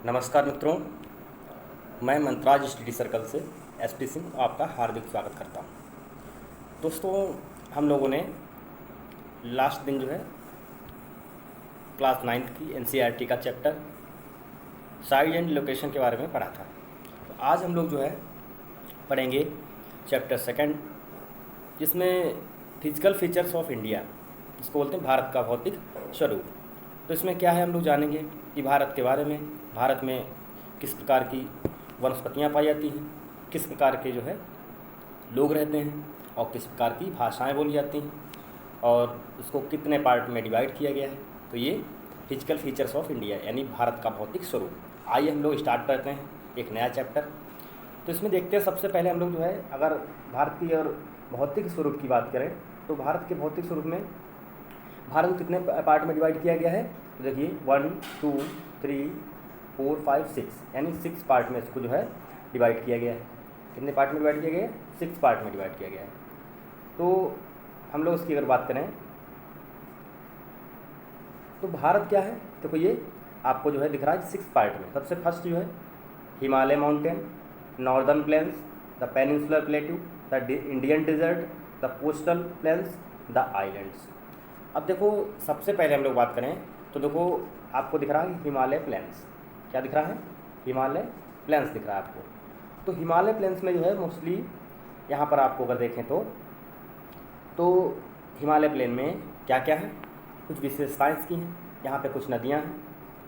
नमस्कार मित्रों, मैं मंत्राज स्टडी सर्कल से एसपी सिंह आपका हार्दिक स्वागत करता हूं। दोस्तों, हम लोगों ने लास्ट दिन जो है क्लास 9th की एनसीईआरटी का चैप्टर साइज एंड लोकेशन के बारे में पढ़ा था। तो आज हम लोग जो है पढ़ेंगे चैप्टर 2, जिसमें फिजिकल फीचर्स ऑफ इंडिया, जिसको बोलते हैं भारत का भौतिक स्वरूप। तो इसमें क्या है, हम लोग जानेंगे कि भारत के बारे में, भारत में किस प्रकार की वनस्पतियाँ पाई जाती हैं, किस प्रकार के जो है लोग रहते हैं और किस प्रकार की भाषाएं बोली जाती हैं और उसको कितने पार्ट में डिवाइड किया गया है। तो ये फिजिकल फीचर्स ऑफ इंडिया यानी भारत का भौतिक स्वरूप। आइए हम लोग स्टार्ट करते हैं एक नया चैप्टर। तो इसमें देखते हैं, सबसे पहले हम लोग जो है अगर भारतीय और भौतिक स्वरूप की बात करें तो भारत के भौतिक स्वरूप में भारत को कितने पार्ट में डिवाइड किया गया है। तो देखिए 1 2 3 4 5 6 यानी 6 पार्ट में इसको जो है डिवाइड किया गया है। कितने पार्ट में डिवाइड किया गया है? 6 पार्ट में डिवाइड किया गया है। तो हम लोग इसकी अगर बात करें तो भारत क्या है, देखो ये आपको जो है दिख रहा है 6 पार्ट में। सबसे फर्स्ट जो है Himalaya mountain, northern plains, the peninsular plateau, the Indian desert, the coastal plains, the islands. अब देखो सबसे पहले हम लोग बात करें तो देखो आपको दिख रहा है हिमालय प्लेन्स। क्या दिख रहा है? हिमालय प्लेन्स दिख रहा है आपको। तो हिमालय प्लेन्स में जो है मोस्टली यहाँ पर आपको अगर देखें तो हिमालय प्लेन में क्या क्या है, कुछ विशेषताएं इसकी हैं। यहाँ पे कुछ नदियाँ हैं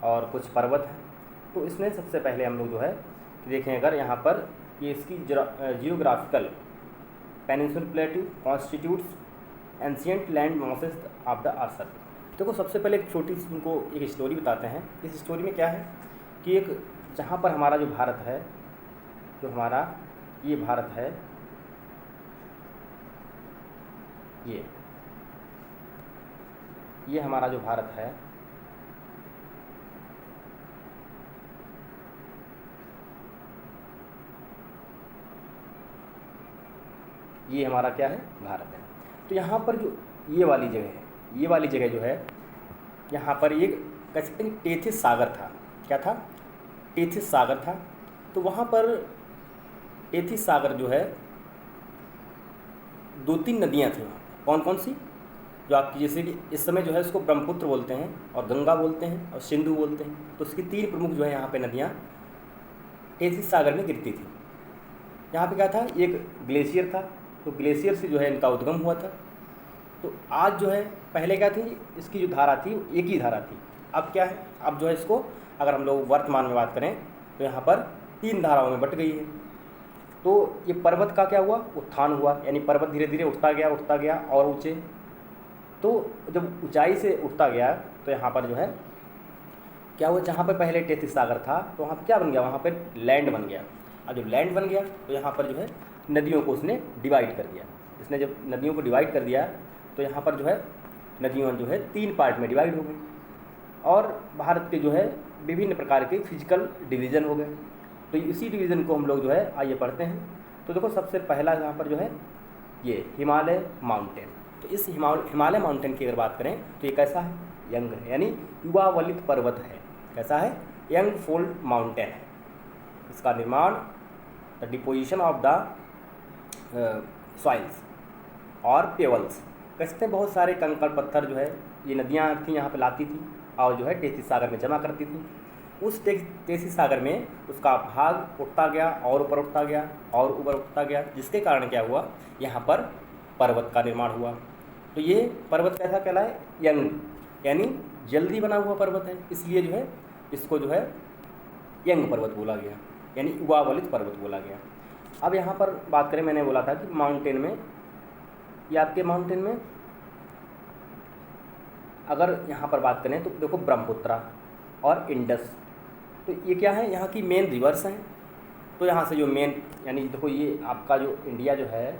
और कुछ पर्वत हैं। तो इसमें सबसे पहले हम लोग जो है कि देखें, अगर यहाँ पर ये इसकी geographical peninsular plateau constitutes ancient land masses of the earth. देखो सबसे पहले एक छोटी सी उनको एक स्टोरी बताते हैं। इस स्टोरी में क्या है कि एक जहाँ पर हमारा जो भारत है, जो हमारा ये भारत है, ये हमारा जो भारत है, ये हमारा क्या है? भारत है। तो यहाँ पर जो ये वाली जगह है, ये वाली जगह जो है यहाँ पर एक कह सकते हैं टेथिस सागर था। क्या था? टेथिस सागर था। तो वहाँ पर टेथिस सागर जो है 2-3 नदियाँ थी वहाँ। कौन कौन सी? जो आपकी जैसे कि इस समय जो है उसको ब्रह्मपुत्र बोलते हैं और गंगा बोलते हैं और सिंधु बोलते हैं। तो उसकी 3 प्रमुख जो है यहाँ पे नदियाँ टेथिस सागर में गिरती थी। यहाँ पे क्या था? एक ग्लेशियर था। तो ग्लेशियर से जो है इनका उद्गम हुआ था। तो आज जो है, पहले क्या थी, इसकी जो धारा थी एक ही धारा थी। अब क्या है, अब जो है इसको अगर हम लोग वर्तमान में बात करें तो यहाँ पर 3 धाराओं में बट गई है। तो ये पर्वत का क्या हुआ? उत्थान हुआ, यानी पर्वत धीरे धीरे उठता गया और ऊँचे। तो जब ऊंचाई से उठता गया तो यहाँ पर जो है क्या हुआ, जहाँ पर पहले टेथिस सागर था तो वहाँ पर क्या बन गया? वहाँ पर लैंड बन गया। अब जब लैंड बन गया तो यहाँ पर जो है नदियों को उसने डिवाइड कर दिया। इसने जब नदियों को डिवाइड कर दिया तो यहाँ पर जो है नदियों जो है 3 पार्ट में डिवाइड हो गई और भारत के जो है विभिन्न प्रकार के फिजिकल डिवीज़न हो गए। तो इसी डिवीज़न को हम लोग जो है आइए पढ़ते हैं। तो देखो सबसे पहला यहाँ पर जो है ये हिमालय माउंटेन। तो इस हिमालय माउंटेन की अगर बात करें तो ये कैसा है? यंग है, यानी युवा वलित पर्वत है। कैसा है? यंग फोल्ड माउंटेन है। इसका निर्माण the deposition of the soils और पेवल्स, कहते हैं बहुत सारे कंकड़ पत्थर जो है ये नदियाँ थी यहाँ पे लाती थी और जो है टेथिस सागर में जमा करती थी। उस टेथिस सागर में उसका भाग उठता गया और ऊपर उठता गया और ऊपर उठता गया, जिसके कारण क्या हुआ, यहाँ पर पर्वत का निर्माण हुआ। तो ये पर्वत कैसा कहलाए? यंग, यानी जल्दी बना हुआ पर्वत है, इसलिए जो है इसको जो है यंग पर्वत बोला गया, यानी युवा वलित पर्वत बोला गया। अब यहाँ पर बात करें, मैंने बोला था कि माउंटेन में, ये आपके माउंटेन में अगर यहाँ पर बात करें तो देखो ब्रह्मपुत्रा और इंडस, तो ये क्या है? यहाँ की मेन रिवर्स हैं। तो यहाँ से जो मेन, यानी देखो ये आपका जो इंडिया जो है,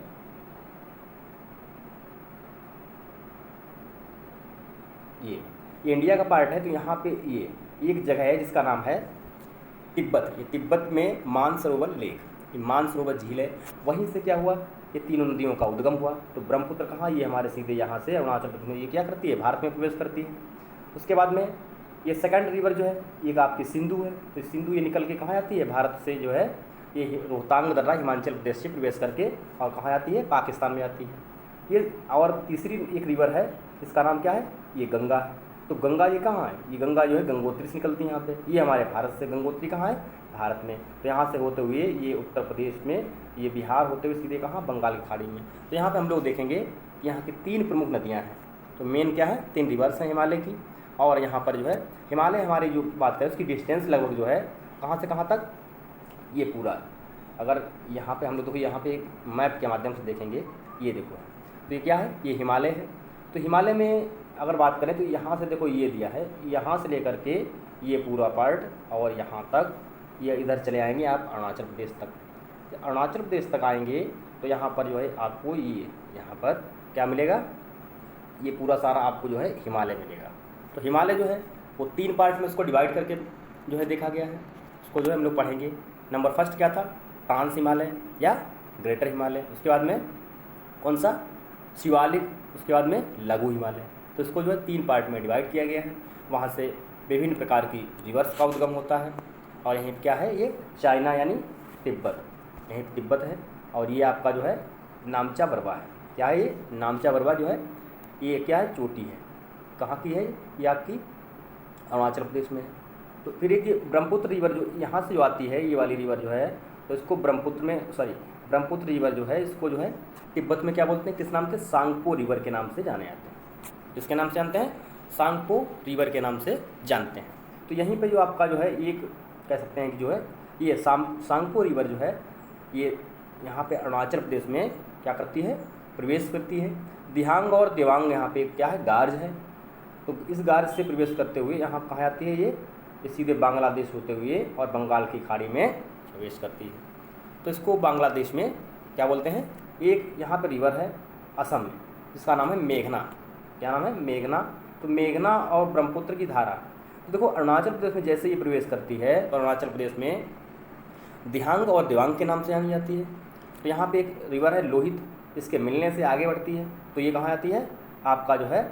ये इंडिया का पार्ट है। तो यहाँ पे ये एक जगह है जिसका नाम है तिब्बत। ये तिब्बत में मानसरोवर लेक, ये मानसरोवर झील है। वहीं से क्या हुआ, ये तीनों नदियों का उद्गम हुआ। तो ब्रह्मपुत्र कहाँ? ये हमारे सीधे यहाँ से अरुणाचल प्रदेश में ये क्या करती है? भारत में प्रवेश करती है। उसके बाद में ये सेकंड रिवर जो है एक आपकी सिंधु है, तो सिंधु ये निकल के कहाँ आती है, भारत से जो है ये रोहतांग दर्रा हिमाचल प्रदेश से प्रवेश करके और कहाँ आती है, पाकिस्तान में आती है ये। और तीसरी एक रिवर है, इसका नाम क्या है, ये गंगा है। तो गंगा ये कहाँ है, ये गंगा जो है गंगोत्री से निकलती है यहाँ पे, ये हमारे भारत से गंगोत्री कहाँ है, भारत में। तो यहाँ से होते हुए ये उत्तर प्रदेश में, ये बिहार होते हुए सीधे कहाँ, बंगाल की खाड़ी में। तो यहाँ पे हम लोग देखेंगे कि यहाँ की 3 प्रमुख नदियाँ हैं। तो मेन क्या है, 3 रिवर्स हैं हिमालय की। और यहाँ पर जो है हिमालय हमारी जो बात करें उसकी डिस्टेंस लगभग जो है कहाँ से कहाँ तक, ये पूरा, अगर यहाँ पे हम लोग देखो यहाँ पे एक मैप के माध्यम से देखेंगे, ये देखो, तो ये क्या है, ये हिमालय है। तो हिमालय में अगर बात करें तो यहाँ से देखो ये दिया है, यहाँ से लेकर के ये पूरा पार्ट और यहाँ तक, ये इधर चले आएंगे आप अरुणाचल प्रदेश तक। अरुणाचल प्रदेश तक आएंगे तो यहाँ पर जो है आपको ये यहाँ पर क्या मिलेगा, ये पूरा सारा आपको जो है हिमालय मिलेगा। तो हिमालय जो है वो 3 पार्ट में इसको डिवाइड करके जो है देखा गया है, उसको जो है हम लोग पढ़ेंगे। नंबर फर्स्ट क्या था, ट्रांस हिमालय या ग्रेटर हिमालय, उसके बाद में कौन सा, शिवालिक, उसके बाद में लघु हिमालय। तो इसको जो है 3 पार्ट में डिवाइड किया गया है। वहाँ से विभिन्न प्रकार की रिवर्स का उद्गम होता है। और यहीं क्या है, ये चाइना यानी तिब्बत, यहीं तिब्बत है। और ये आपका जो है नामचा बरवा है, क्या है ये, नामचा बरवा जो है ये क्या है, चोटी है, कहाँ की है, ये आपकी अरुणाचल प्रदेश में है। तो फिर एक ये ब्रह्मपुत्र रिवर जो यहाँ से जो आती है, ये वाली रिवर जो है, तो इसको ब्रह्मपुत्र में, सॉरी ब्रह्मपुत्र रिवर जो है इसको जो है तिब्बत में क्या बोलते हैं, किस नाम से, सांगपो रिवर के नाम से जाने जाते हैं। किसके नाम से जानते हैं, सांगपो रिवर के नाम से जानते हैं। तो यहीं पे जो आपका जो है एक कह सकते हैं कि जो है ये सांगपो रिवर जो है ये यहाँ पे अरुणाचल प्रदेश में क्या करती है, प्रवेश करती है। दिहांग और देवांग यहाँ पे क्या है, गार्ज है। तो इस गार्ज से प्रवेश करते हुए यहाँ कहाँ आती है, ये सीधे बांग्लादेश होते हुए और बंगाल की खाड़ी में प्रवेश करती है। तो इसको बांग्लादेश में क्या बोलते हैं, एक यहाँ पर रिवर है असम में जिसका नाम है मेघना, क्या नाम है, मेघना। तो मेघना और ब्रह्मपुत्र की धारा, तो देखो अरुणाचल प्रदेश में जैसे ये प्रवेश करती है तो अरुणाचल प्रदेश में दिहांग और देवांग के नाम से जानी जाती है। तो यहाँ पे एक रिवर है लोहित, इसके मिलने से आगे बढ़ती है, तो ये कहाँ आती है, आपका जो है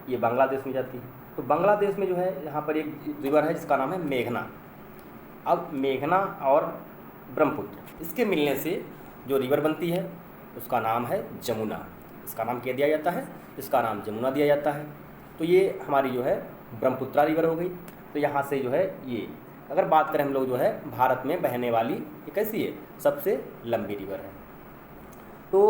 ये बांग्लादेश में जाती है। तो बांग्लादेश में जो है यहाँ पर एक रिवर है जिसका नाम है मेघना। अब मेघना और ब्रह्मपुत्र इसके मिलने से जो रिवर बनती है उसका नाम है जमुना, इसका नाम क्या दिया जाता है, इसका नाम जमुना दिया जाता है। तो ये हमारी जो है ब्रह्मपुत्रा रिवर हो गई। तो यहाँ से जो है ये अगर बात करें हम लोग जो है भारत में बहने वाली ये कैसी है, सबसे लंबी रिवर है। तो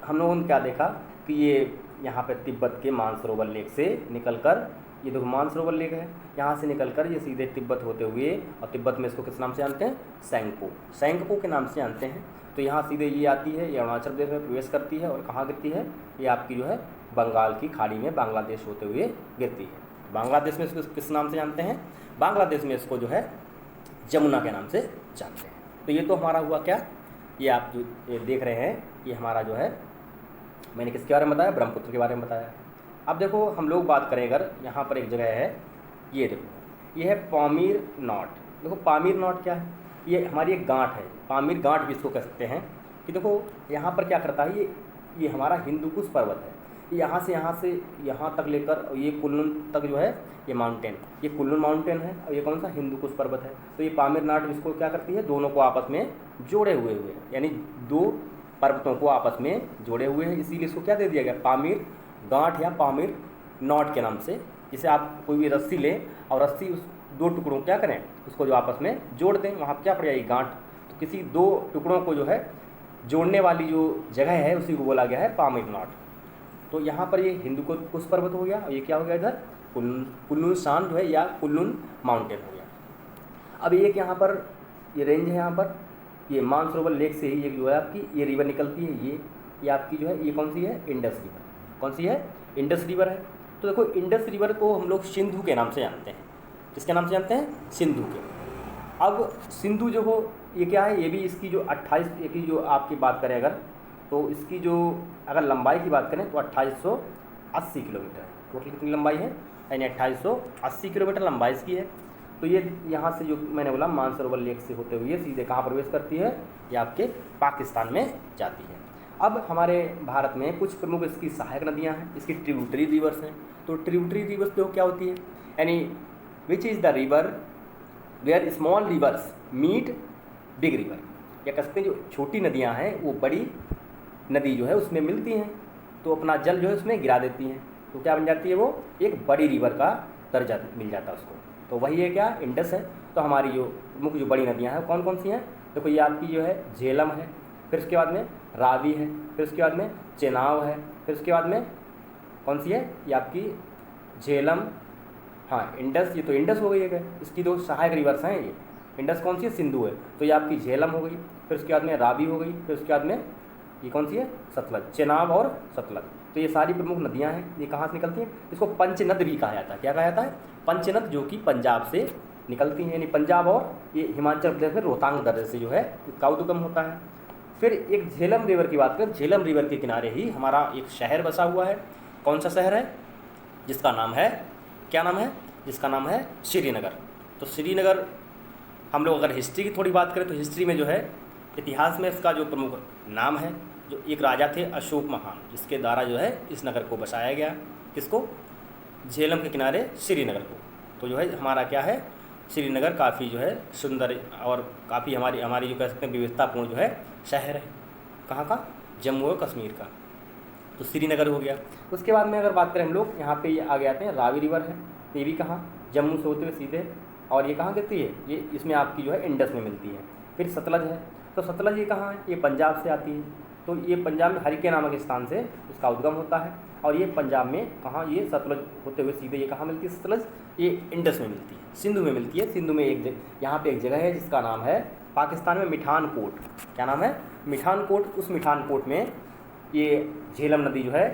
हम लोगों ने क्या देखा कि ये यहाँ पर तिब्बत के मानसरोवर लेक से निकलकर, ये देखो मानसरोवर लेक है, यहाँ से निकलकर ये सीधे तिब्बत होते हुए, और तिब्बत में इसको किस नाम से जानते हैं, सैंगपो, सैंगपो के नाम से जानते हैं। तो यहाँ सीधे ये आती है, ये अरुणाचल प्रदेश में प्रवेश करती है और कहाँ गिरती है, ये आपकी जो है बंगाल की खाड़ी में बांग्लादेश होते हुए गिरती है। बांग्लादेश में इसको किस नाम से जानते हैं, बांग्लादेश में इसको जो है जमुना के नाम से जानते हैं। तो ये तो हमारा हुआ क्या, ये आप जो ये देख रहे हैं ये हमारा जो है, मैंने किसके बारे में बताया, ब्रह्मपुत्र के बारे में बताया। अब देखो हम लोग बात करें अगर यहाँ पर एक जगह है, ये देखो ये है पामीर नॉट। देखो पामीर नॉट क्या है, ये हमारी एक गांठ है, पामीर गांठ भी इसको कह सकते हैं। कि देखो यहाँ पर क्या करता है, ये हमारा हिंदुकुश पर्वत है, यहाँ से यहाँ तक लेकर ये कुल्लू तक जो है ये माउंटेन, ये कुल्लू माउंटेन है और ये कौन सा, हिंदुकुश पर्वत है। तो ये पामीर नाट इसको क्या करती है, दोनों को आपस में जोड़े हुए यानी 2 पर्वतों को आपस में जोड़े हुए हैं, इसीलिए इसको क्या दे दिया गया, पामीर गांठ या पामीर नॉट के नाम से। जिसे आप कोई भी रस्सी लें और रस्सी उस 2 टुकड़ों क्या करें, उसको जो आपस में जोड़ दें, वहाँ क्या पड़ जाएगी, गांठ। तो किसी 2 टुकड़ों को जो है जोड़ने वाली जो जगह है उसी को बोला गया है पामीर नॉट। तो यहाँ पर ये हिंदुकुश पर्वत हो गया और ये क्या हो गया, इधर कुल्लू शान जो है या कुल्लू माउंटेन हो गया। अब एक यहाँ पर ये रेंज है, यहाँ पर ये मानसरोवर लेक से ही एक जो है आपकी ये रिवर निकलती है, ये आपकी जो है ये कौन सी है, इंडस रिवर। कौन सी है, इंडस रिवर है। तो देखो इंडस रिवर को हम लोग सिंधु के नाम से जानते हैं, किसके नाम से जानते हैं, सिंधु के। अब सिंधु जो हो ये क्या है, ये भी इसकी जो 28 की जो आपकी बात करें अगर, तो इसकी जो अगर लंबाई की बात करें तो 2880 किलोमीटर है। टोटल कितनी लंबाई है, यानी 2880 किलोमीटर लंबाई इसकी है। तो ये यहाँ से जो मैंने बोला मानसरोवर लेक से होते हुए सीधे कहाँ प्रवेश करती है, ये आपके पाकिस्तान में जाती है। अब हमारे भारत में कुछ प्रमुख इसकी सहायक नदियाँ हैं, इसकी ट्रिब्यूटरी रिवर्स हैं। तो ट्रिब्यूटरी रिवर्स जो क्या होती है, यानी which is the river where small rivers meet big river. या कह सकते हैं जो छोटी नदियाँ हैं वो बड़ी नदी जो है उसमें मिलती हैं, तो अपना जल जो है उसमें गिरा देती हैं, तो क्या बन जाती है, वो एक बड़ी रिवर का दर्जा मिल जाता है उसको। तो वही है क्या, इंडस है। तो हमारी जो प्रमुख जो बड़ी नदियाँ हैं कौन कौन सी हैं, देखो ये आपकी जो है झेलम है, फिर उसके बाद में रावी है, फिर उसके बाद में चेनाब है, फिर उसके बाद में कौन सी है, ये आपकी झेलम, हाँ इंडस, ये तो इंडस हो गई है, इसकी दो सहायक रिवर्स हैं ये। इंडस कौन सी है, सिंधु है, तो ये आपकी झेलम हो गई, फिर उसके बाद में रावी हो गई, फिर उसके बाद में ये कौन सी है, सतलज, चेनाब और सतलज। तो ये सारी प्रमुख नदियां हैं, ये कहाँ से निकलती हैं, इसको पंचनद भी कहा जाता है। क्या कहा जाता है, पंचनद, जो कि पंजाब से निकलती हैं, यानी पंजाब और ये हिमाचल प्रदेश में रोहतांग दर्रे से जो है इसका उद्गम होता है। फिर एक झेलम रिवर की बात करें, झेलम रिवर के किनारे ही हमारा एक शहर बसा हुआ है। कौन सा शहर है, जिसका नाम है, क्या नाम है, जिसका नाम है श्रीनगर। तो श्रीनगर, हम लोग अगर हिस्ट्री की थोड़ी बात करें तो हिस्ट्री में जो है, इतिहास में इसका जो प्रमुख नाम है, जो एक राजा थे अशोक महान, जिसके द्वारा जो है इस नगर को बसाया गया, किसको, झेलम के किनारे श्रीनगर को। तो जो है हमारा क्या है, श्रीनगर काफ़ी जो है सुंदर और काफ़ी हमारी जो कह सकते हैं विविधतापूर्ण जो है शहर है। कहाँ का, जम्मू और कश्मीर का। तो श्रीनगर हो गया। उसके बाद में अगर बात करें हम लोग, यहाँ पे ये आगे आते हैं, रावी रिवर है, ये भी कहाँ, जम्मू से होते हुए सीधे, और ये कहाँ गिरती है, ये इसमें आपकी जो है इंडस में मिलती है। फिर सतलज है, तो सतलज ये कहाँ है, ये पंजाब से आती है, तो ये पंजाब में हरिके नामक स्थान से इसका उद्गम होता है, और ये पंजाब में कहाँ, ये सतलज होते हुए सीधे ये कहाँ मिलती है, सतलज, ये इंडस में मिलती है, सिंधु में मिलती है। सिंधु में यहाँ पे एक जगह है जिसका नाम है पाकिस्तान में मिठान कोट। क्या नाम है, मिठान कोट। उस मिठान कोट में ये झेलम नदी जो है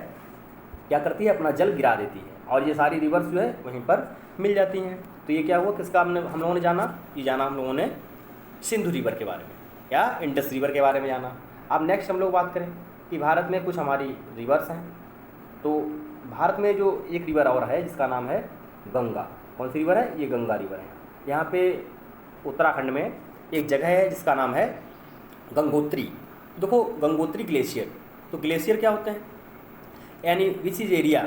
क्या करती है, अपना जल गिरा देती है, और ये सारी रिवर्स जो है वहीं पर मिल जाती हैं। तो ये क्या हुआ, किसका हम लोगों ने जाना, ये जाना हम लोगों ने सिंधु रिवर के बारे में या इंडस रिवर के बारे में जाना। अब नेक्स्ट हम लोग बात करें कि भारत में कुछ हमारी रिवर्स हैं। तो भारत में जो एक रिवर और है जिसका नाम है गंगा। कौन सी रिवर है, ये गंगा रिवर है। यहाँ पे उत्तराखंड में एक जगह है जिसका नाम है गंगोत्री। देखो गंगोत्री ग्लेशियर, तो ग्लेशियर क्या होते हैं, यानी which is area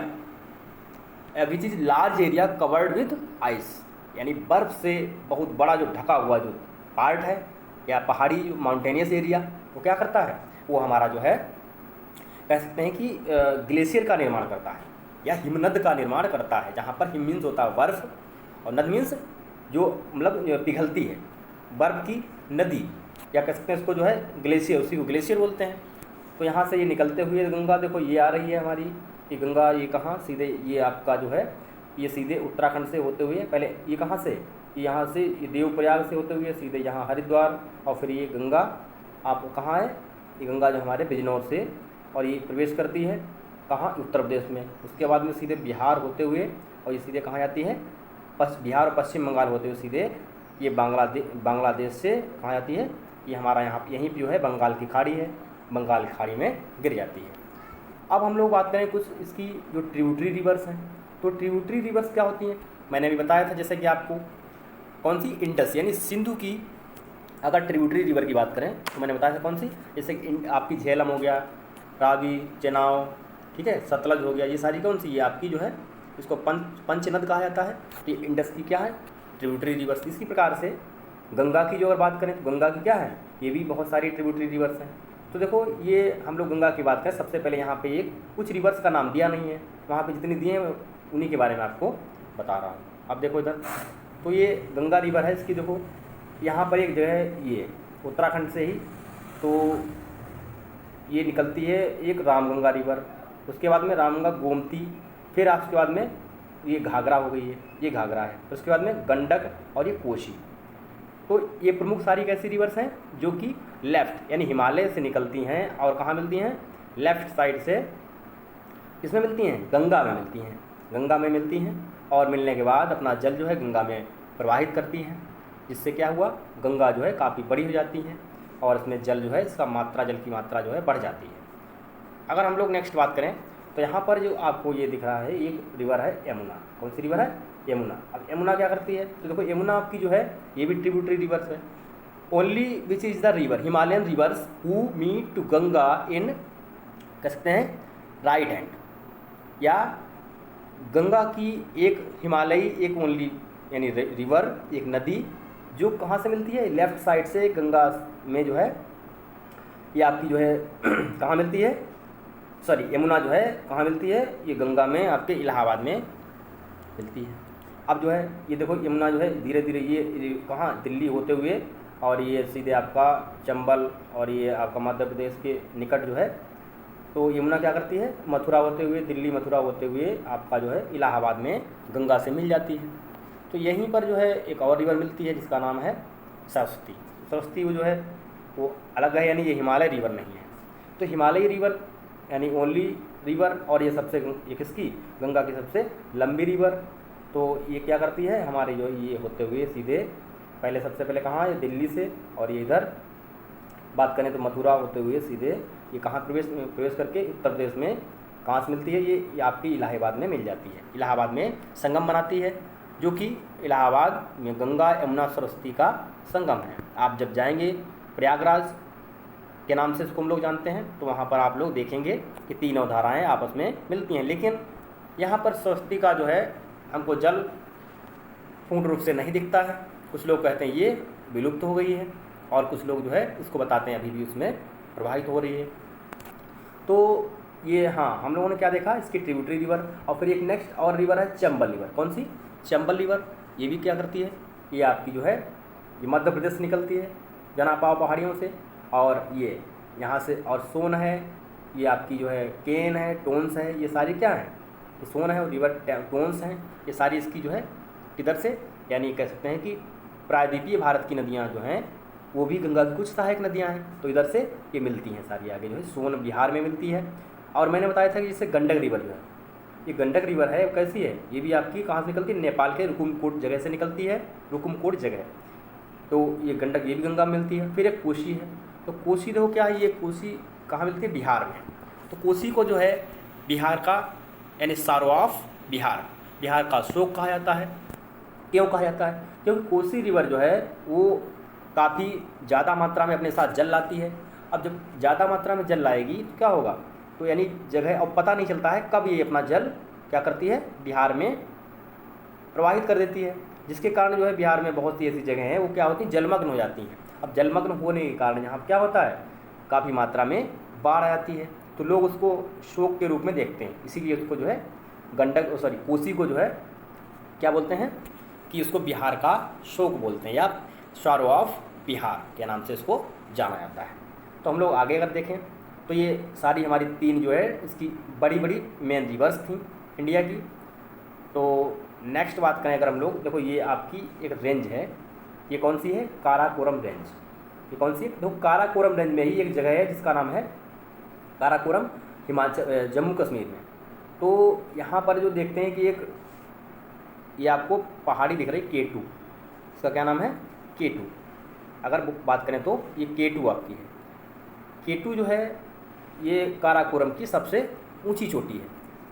which is large area covered with ice, यानी बर्फ़ से बहुत बड़ा जो ढका हुआ जो पार्ट है या पहाड़ी जो माउंटेनियस एरिया, वो क्या करता है, वो हमारा जो है कह सकते हैं कि ग्लेशियर का निर्माण करता है या हिमनद का निर्माण करता है। जहाँ पर हिम मीन्स होता है बर्फ़, और नद मीन्स जो मतलब पिघलती है बर्फ़ की नदी, या कह सकते हैं इसको जो है ग्लेशियर, उसी को ग्लेशियर बोलते हैं। तो यहाँ से ये निकलते हुए गंगा, देखो ये आ रही है हमारी ये गंगा, ये कहाँ, सीधे ये आपका जो है ये सीधे उत्तराखंड से होते हुए, पहले ये कहाँ से, यहाँ से ये देवप्रयाग से होते हुए सीधे यहाँ हरिद्वार, और फिर ये गंगा आप कहाँ है, ये गंगा जो हमारे बिजनौर से, और ये प्रवेश करती है कहाँ, उत्तर प्रदेश में। उसके बाद में सीधे बिहार होते हुए, और ये सीधे कहाँ जाती है, बिहार और पश्चिम बंगाल होते हुए सीधे ये बांग्लादेश से कहाँ जाती है, ये हमारा यहाँ यहीं पर जो है बंगाल की खाड़ी है, बंगाल की खाड़ी में गिर जाती है। अब हम लोग बात करें कुछ इसकी जो ट्रिब्यूटरी रिवर्स हैं। तो ट्रिब्यूटरी रिवर्स क्या होती हैं, मैंने अभी बताया था जैसे कि आपको, कौन सी, इंडस यानी सिंधु की अगर ट्रिब्यूटरी रिवर की बात करें तो मैंने बताया था कौन सी, जैसे आपकी झेलम हो गया, रावी, चेनाब, ठीक है, सतलज हो गया, ये सारी कौन सी, ये आपकी जो है इसको पंचनद कहा जाता है। ये इंडस की क्या है, ट्रिब्यूटरी रिवर्स। इसी प्रकार से गंगा की जो अगर बात करें तो गंगा की क्या है, ये भी बहुत सारी ट्रिब्यूटरी रिवर्स हैं। तो देखो ये हम लोग गंगा की बात करें, सबसे पहले यहाँ पे एक कुछ रिवर्स का नाम दिया नहीं है, वहाँ पे जितनी दिए हैं उन्हीं के बारे में आपको बता रहा हूँ। अब देखो इधर, तो ये गंगा रिवर है, इसकी देखो यहाँ पर एक जगह है, ये उत्तराखंड से ही तो ये निकलती है एक रामगंगा रिवर, उसके बाद में रामगंगा गोमती, फिर उसके बाद में ये घाघरा हो गई है, ये घाघरा है, उसके बाद में गंडक और ये कोशी। तो ये प्रमुख सारी कैसी रिवर्स हैं जो कि लेफ़्ट यानी हिमालय से निकलती हैं, और कहाँ मिलती हैं, लेफ़्ट साइड से किसमें मिलती हैं, गंगा में मिलती हैं, गंगा में मिलती हैं, और मिलने के बाद अपना जल जो है गंगा में प्रवाहित करती हैं, जिससे क्या हुआ, गंगा जो है काफ़ी बड़ी हो जाती है, और इसमें जल जो है इसका मात्रा, जल की मात्रा जो है बढ़ जाती है। अगर हम लोग नेक्स्ट बात करें तो यहाँ पर जो आपको ये दिख रहा है एक रिवर है यमुना। कौन सी रिवर है, यमुना। अब यमुना क्या करती है, तो देखो यमुना आपकी जो है ये भी ट्रिब्यूटरी रिवर्स है। Only which is the river, Himalayan rivers who meet to Ganga in, कह सकते हैं राइट हैंड, या गंगा की एक हिमालयी एक ओनली यानी रिवर, एक नदी जो कहाँ से मिलती है, लेफ़्ट साइड से गंगा में जो है ये आपकी जो है कहाँ मिलती है, सॉरी यमुना जो है कहाँ मिलती है, ये गंगा में आपके इलाहाबाद में मिलती है। अब जो है ये देखो यमुना जो है धीरे धीरे ये कहाँ, दिल्ली होते हुए और ये सीधे आपका चंबल और ये आपका मध्य प्रदेश के निकट जो है, तो यमुना क्या करती है, मथुरा होते हुए, दिल्ली मथुरा होते हुए आपका जो है इलाहाबाद में गंगा से मिल जाती है। तो यहीं पर जो है एक और रिवर मिलती है जिसका नाम है सरस्वती। सरस्वती वो जो है वो अलग है, यानी ये हिमालय रिवर नहीं है। तो हिमालयी रिवर यानी ओनली रिवर, और ये सबसे, ये किसकी, गंगा की सबसे लंबी रिवर। तो ये क्या करती है, हमारे जो ये होते हुए सीधे पहले, सबसे पहले कहाँ, ये दिल्ली से, और ये इधर बात करें तो मथुरा होते हुए सीधे ये कहाँ प्रवेश करके उत्तर प्रदेश में कहाँ से मिलती है, ये आपकी इलाहाबाद में मिल जाती है। इलाहाबाद में संगम बनाती है, जो कि इलाहाबाद में गंगा यमुना सरस्वती का संगम है। आप जब जाएंगे प्रयागराज के नाम से इसको हम लोग जानते हैं, तो वहाँ पर आप लोग देखेंगे कि तीनों धाराएं आपस में मिलती हैं। लेकिन यहाँ पर सरस्वती का जो है हमको जल पूर्ण रूप से नहीं दिखता है। कुछ लोग कहते हैं ये विलुप्त हो गई है, और कुछ लोग जो है इसको बताते हैं अभी भी उसमें प्रवाहित हो रही है। तो ये हाँ, हम लोगों ने क्या देखा, इसकी ट्रिब्यूटरी रिवर। और फिर एक नेक्स्ट और रिवर है चंबल रिवर। कौन सी, चंबल रिवर। ये भी क्या करती है, ये आपकी जो है ये मध्य प्रदेश से निकलती है, जनापाव पहाड़ियों से, और ये यहाँ से, और सोन है, ये आपकी जो है केन है, टोन्स है, ये सारी क्या है, ये सोन है और रिवर टोन्स हैं। ये सारी इसकी जो है किधर से, यानी कह सकते हैं कि प्रायद्वीपीय भारत की नदियाँ जो हैं वो भी गंगा की कुछ सहायक नदियाँ हैं, तो इधर से ये मिलती हैं सारी। आगे जो है सोन बिहार में मिलती है। और मैंने बताया था कि जैसे गंडक रिवर जो है, ये गंडक रिवर है, कैसी है, ये भी आपकी कहाँ से निकलती है, नेपाल के रुकुमकोट जगह से निकलती है, रुकुमकोट जगह। तो ये गंडक, ये भी गंगा में मिलती है। फिर एक कोसी है, तो कोसी देखो क्या है, ये कोसी कहाँ मिलती है, बिहार में। तो कोसी को जो है बिहार का, यानी सारो ऑफ बिहार, बिहार का अशोक कहा जाता है। क्यों कहा जाता है, क्योंकि कोसी रिवर जो है वो काफ़ी ज़्यादा मात्रा में अपने साथ जल लाती है। अब जब ज़्यादा मात्रा में जल लाएगी तो क्या होगा, तो यानी जगह, अब पता नहीं चलता है कब ये अपना जल क्या करती है, बिहार में प्रवाहित कर देती है, जिसके कारण जो है बिहार में बहुत सी ऐसी जगह हैं वो क्या होती हैं, जलमग्न हो जाती हैं। अब जलमग्न होने के कारण यहाँ क्या होता है, काफ़ी मात्रा में बाढ़ आ जाती है, तो लोग उसको शोक के रूप में देखते हैं। इसीलिए उसको जो है गंडक, सॉरी कोसी को जो है क्या बोलते हैं कि उसको बिहार का शोक बोलते हैं, या सारो ऑफ बिहार के नाम से इसको जाना जाता है। तो हम लोग आगे अगर देखें तो ये सारी हमारी तीन जो है इसकी बड़ी बड़ी मेन रिवर्स थी इंडिया की। तो नेक्स्ट बात करें अगर हम लोग, देखो ये आपकी एक रेंज है, ये कौन सी है, काराकोरम रेंज। ये कौन सी है, देखो काराकोरम रेंज में ही एक जगह है जिसका नाम है काराकोरम, हिमाचल, जम्मू कश्मीर में। तो यहाँ पर जो देखते हैं कि एक ये आपको पहाड़ी दिख रही K2, इसका क्या नाम है, K2। अगर बात करें तो ये K2 आपकी है। K2 जो है ये काराकोरम की सबसे ऊंची चोटी है,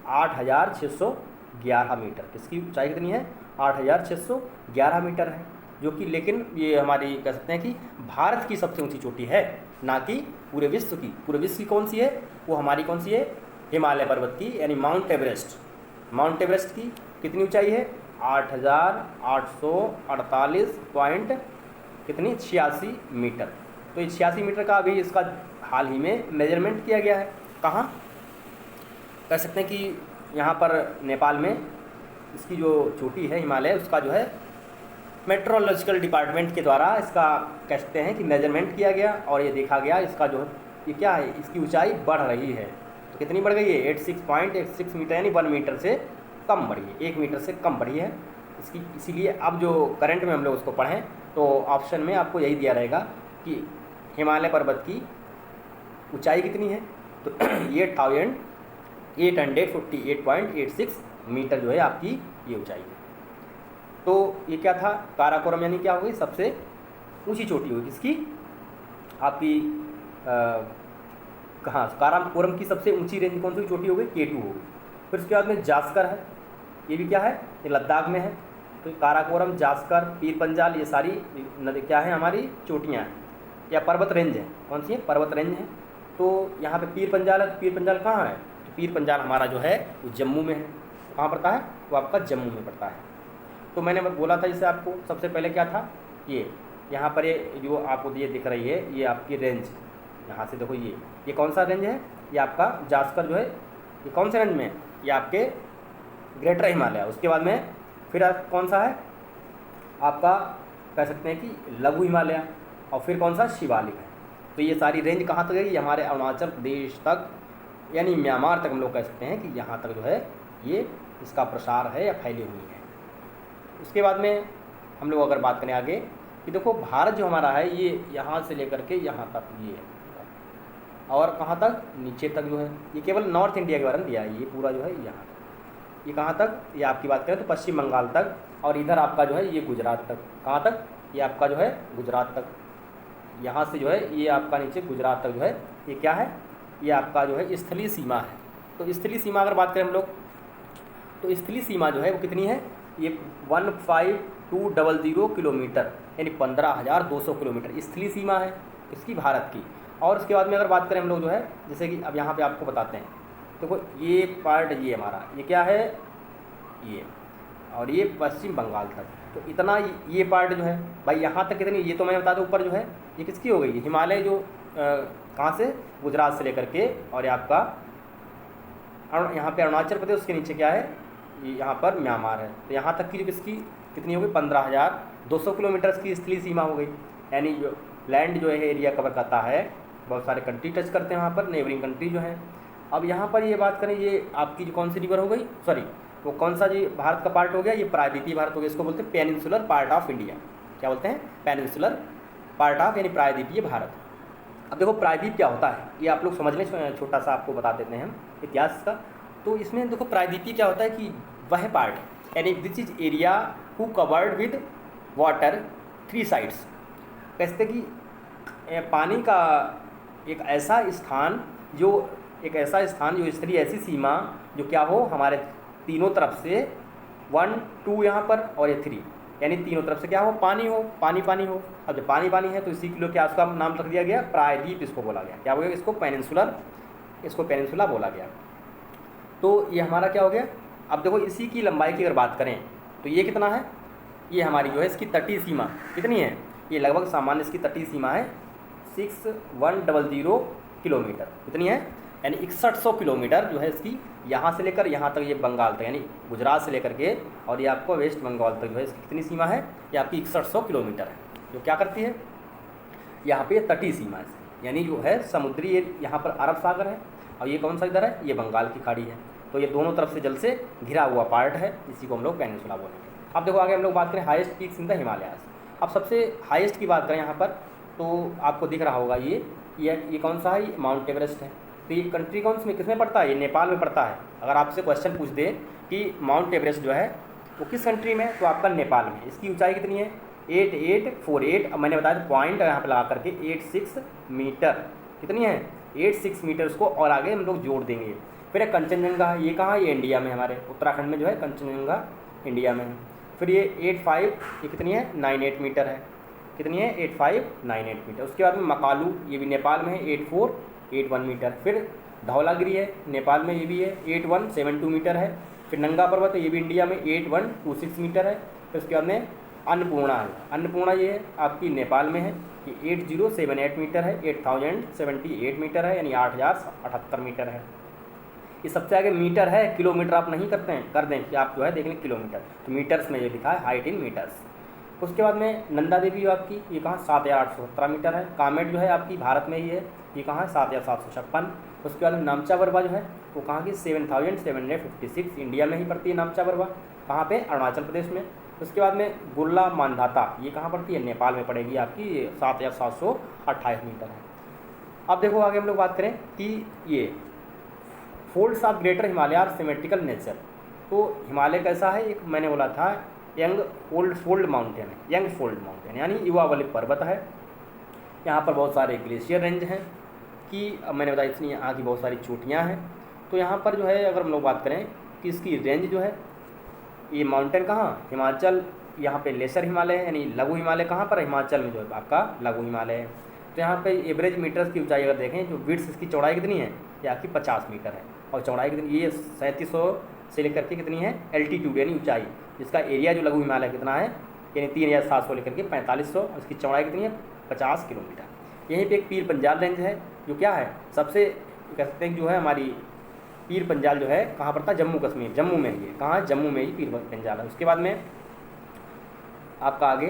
8,611 मीटर। इसकी ऊंचाई कितनी है, 8,611 मीटर है, जो कि लेकिन ये हमारी कह सकते हैं कि भारत की सबसे ऊंची चोटी है, ना कि पूरे विश्व की। पूरे विश्व की कौन सी है, वो हमारी कौन सी है, हिमालय पर्वत की, यानी माउंट एवरेस्ट। माउंट एवरेस्ट की कितनी ऊंचाई है, 8,848 पॉइंट कितनी, 86 मीटर। तो ये 86 मीटर का अभी इसका हाल ही में मेजरमेंट किया गया है। कहाँ, कह सकते हैं कि यहाँ पर नेपाल में इसकी जो चोटी है हिमालय, उसका जो है मेट्रोलॉजिकल डिपार्टमेंट के द्वारा इसका कह सकते हैं कि मेजरमेंट किया गया, और ये देखा गया इसका जो ये क्या है, इसकी ऊंचाई बढ़ रही है। तो कितनी बढ़ गई है, 86.86 मीटर, यानी 1 मीटर से कम बढ़ी है, 1 मीटर से कम बढ़ी है इसकी। इसीलिए अब जो करंट में हम लोग उसको पढ़ें तो ऑप्शन में आपको यही दिया रहेगा कि हिमालय पर्वत की ऊंचाई कितनी है, तो 8,858.86 मीटर जो है आपकी ये ऊंचाई है। तो ये क्या था, काराकोरम, यानी क्या होगी, सबसे ऊंची चोटी होगी किसकी, आपकी कहाँ, काराकोरम की सबसे ऊंची रेंज कौन सी चोटी होगी, K2 होगी। फिर उसके बाद में जास्कर है, ये भी क्या है, ये लद्दाख में है। तो काराकोरम, जास्कर, पीर पंजाल, ये सारी नदी क्या है, हमारी चोटियाँ हैं या पर्वत रेंज है। कौन सी है, पर्वत रेंज है। तो यहाँ पे पीर पंजाल है, तो पीर पंजाल कहाँ है, तो पीर पंजाल हमारा जो है वो जम्मू में है। कहाँ पड़ता है, वो आपका जम्मू में पड़ता है। तो मैंने बोला था जैसे आपको सबसे पहले क्या था, ये यहाँ पर ये जो आपको ये दिख रही है ये आपकी रेंज, यहाँ से देखो ये कौन सा रेंज है, ये आपका जास्कर जो है ये कौन से रेंज में है, ये आपके ग्रेटर हिमालय। उसके बाद में फिर कौन सा है आपका कह सकते हैं कि लघु हिमालय, और फिर कौन सा शिवालिक है। तो ये सारी रेंज कहाँ तक है, हमारे अरुणाचल प्रदेश तक यानी म्यांमार तक हम लोग कह सकते हैं कि यहाँ तक जो है ये इसका प्रसार है या फैली हुई है। उसके बाद में हम लोग अगर बात करें आगे कि देखो भारत जो हमारा है ये यहाँ से लेकर के यहाँ तक ये है, और कहाँ तक नीचे तक जो है, ये केवल नॉर्थ इंडिया के बारे में दिया है, ये पूरा जो है यहाँ ये कहाँ तक, ये आपकी बात करें तो पश्चिम बंगाल तक, और इधर आपका जो है ये गुजरात तक। कहाँ तक, ये आपका जो है गुजरात तक, यहाँ से जो है ये आपका नीचे गुजरात तक जो है ये क्या है, ये आपका जो है स्थलीय सीमा है। तो स्थलीय सीमा अगर बात करें हम लोग तो स्थलीय सीमा जो है वो कितनी है, ये 15200 किलोमीटर यानी 15,200 किलोमीटर स्थलीय सीमा है इसकी भारत की। और उसके बाद में अगर बात करें हम लोग जो है जैसे कि अब यहाँ पे आपको बताते हैं, देखो ये पार्ट ये हमारा ये क्या है ये, और ये पश्चिम बंगाल तक, तो इतना ये पार्ट जो है भाई यहाँ तक कितनी, ये तो मैंने बता दूँ ऊपर जो है ये किसकी हो गई, हिमालय जो कहाँ से, गुजरात से लेकर के, और ये आपका यहाँ पे अरुणाचल प्रदेश, उसके नीचे क्या है ये यहाँ पर म्यांमार है। तो यहाँ तक की जो किसकी कितनी हो गई 15,200 किलोमीटर की स्थलीय सीमा हो गई, यानी जो लैंड जो है एरिया कवर करता है, बहुत सारे कंट्री टच करते हैं वहाँ पर, नेबरिंग कंट्री जो है। अब यहाँ पर ये बात करें ये आपकी जो कौन सी रिवर हो गई, सॉरी वो कौन सा जी भारत का पार्ट हो गया, ये प्रायद्वीपीय भारत हो गया, इसको बोलते हैं पेनिनसुलर पार्ट ऑफ इंडिया। क्या बोलते हैं, पेनिनसुलर पार्ट ऑफ यानी प्रायद्वीपीय भारत। अब देखो प्रायद्वीप क्या होता है ये आप लोग समझ लें, छोटा सा आपको बता देते हैं हम इतिहास का। तो इसमें देखो प्रायद्वीपीय क्या होता है कि वह पार्ट यानी this is area who covered with water 3 sides, कहते कि पानी का एक ऐसा स्थान जो स्थलीय ऐसी सीमा जो क्या हो हमारे तीनों तरफ से 1 2 यहाँ पर और ये 3 यानी तीनों तरफ से क्या हो, पानी हो, पानी हो। अब जब पानी है तो इसी के लिए क्या उसका नाम रख दिया गया, प्रायद्वीप इसको बोला गया। क्या हो गया, इसको पेनिनसुला बोला गया। तो ये हमारा क्या हो गया। अब देखो इसी की लंबाई की अगर बात करें तो ये कितना है, ये हमारी जो है इसकी तटीय सीमा कितनी है, ये लगभग सामान्य इसकी तटीय सीमा है 6100 किलोमीटर, कितनी है यानी 6100 किलोमीटर जो है इसकी, यहाँ से लेकर यहाँ तक ये बंगाल तक यानी गुजरात से लेकर के और ये आपको वेस्ट बंगाल तक जो है इसकी कितनी सीमा है, ये आपकी 6100 किलोमीटर है। जो क्या करती है यहाँ पे तटीय सीमा है, यानी जो है समुद्री यहाँ पर अरब सागर है और ये कौन सा इधर है, ये बंगाल की खाड़ी है। तो ये दोनों तरफ से जल से घिरा हुआ पार्ट है, इसी को हम लोग पेनिनसुला बोलेंगे। अब देखो आगे हम लोग बात करें highest peaks in the Himalayas. अब सबसे हाईएस्ट की बात करें यहाँ पर तो आपको दिख रहा होगा ये कौन सा है, माउंट एवरेस्ट है। तो ये कंट्री कौन सी किस में पड़ता है, ये नेपाल में पड़ता है। अगर आपसे क्वेश्चन पूछ दे कि माउंट एवरेस्ट जो है वो किस कंट्री में, तो आपका नेपाल में। इसकी ऊंचाई कितनी है 8848, अब मैंने बताया पॉइंट यहाँ पर लगा करके 86 मीटर, कितनी है 86 मीटर, उसको और आगे हम लोग जोड़ देंगे। फिर एक कंचनजंगा, ये कहाँ है, ये इंडिया में हमारे उत्तराखंड में जो है कंचनजंगा इंडिया में है। फिर ये 85 ये कितनी है 98 मीटर है, कितनी है 8598 मीटर। उसके बाद में मकालू ये भी नेपाल में है 8481 मीटर। फिर धौलागिरी है नेपाल में, ये भी है 8172 मीटर है। फिर नंगा पर्वत है ये भी इंडिया में 8126 मीटर है। फिर उसके बाद में अन्नपूर्णा है, अन्नपूर्णा ये आपकी नेपाल में है, ये 8078 मीटर है, 8078 मीटर है यानी 8078 मीटर है। ये सबसे आगे मीटर है, किलोमीटर आप नहीं करते हैं, कर दें कि आप जो है देख लें किलोमीटर, तो मीटर्स में ये लिखा है हाइट इन मीटर्स। उसके बाद में नंदा देवी आपकी ये कहाँ 7817 मीटर है। कामेट जो है आपकी भारत में ही है, ये कहाँ है 7756। उसके बाद नामचा बरवा जो है वो कहाँ की 7756 इंडिया में ही पड़ती है नामचा बरवा, कहाँ पे अरुणाचल प्रदेश में। उसके बाद में गुरला मानधाता ये कहाँ पड़ती है, नेपाल में पड़ेगी आपकी, 7728 मीटर है। अब देखो आगे हम लोग बात करें कि ये folds of greater Himalaya are symmetrical nature. तो हिमालय कैसा है, एक मैंने बोला था यंग फोल्ड माउंटेन है, यंग फोल्ड माउंटेन यानी युवा वाले पर्वत है। यहाँ पर बहुत सारे ग्लेशियर रेंज हैं कि अब मैंने बताया इसलिए यहाँ की बहुत सारी चोटियाँ हैं। तो यहाँ पर जो है अगर हम लोग बात करें कि इसकी रेंज जो है, ये माउंटेन कहाँ हिमाचल, यहाँ पे लेसर हिमालय है यानी लघु हिमालय कहाँ पर, हिमाचल में जो है आपका लघु हिमालय है। तो यहाँ पे एवरेज मीटर्स की ऊंचाई अगर देखें, जो विड्थ इसकी चौड़ाई कितनी है, ये आपकी 50 मीटर है और चौड़ाई कितनी, ये 3700 से लेकर के कितनी है एल्टीट्यूड यानी ऊंचाई जिसका एरिया जो लघु हिमालय कितना है, यानी 3700 लेकर के 4500, इसकी चौड़ाई कितनी है 50 किलोमीटर। यहीं पे एक पीर पंजाल रेंज है जो क्या है सबसे कह सकते हैं जो है हमारी पीर पंजाल जो है कहाँ पर था, जम्मू कश्मीर, जम्मू में ही है, कहाँ जम्मू में ही पीर पंजाल है। उसके बाद में आपका आगे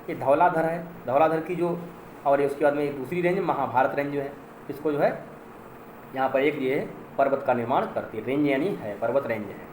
ये धौलाधर है, धौलाधर की जो, और उसके बाद में एक दूसरी रेंज महाभारत रेंज जो है, इसको जो है यहाँ पर एक ये पर्वत का निर्माण करती है, रेंज यानी है पर्वत रेंज है।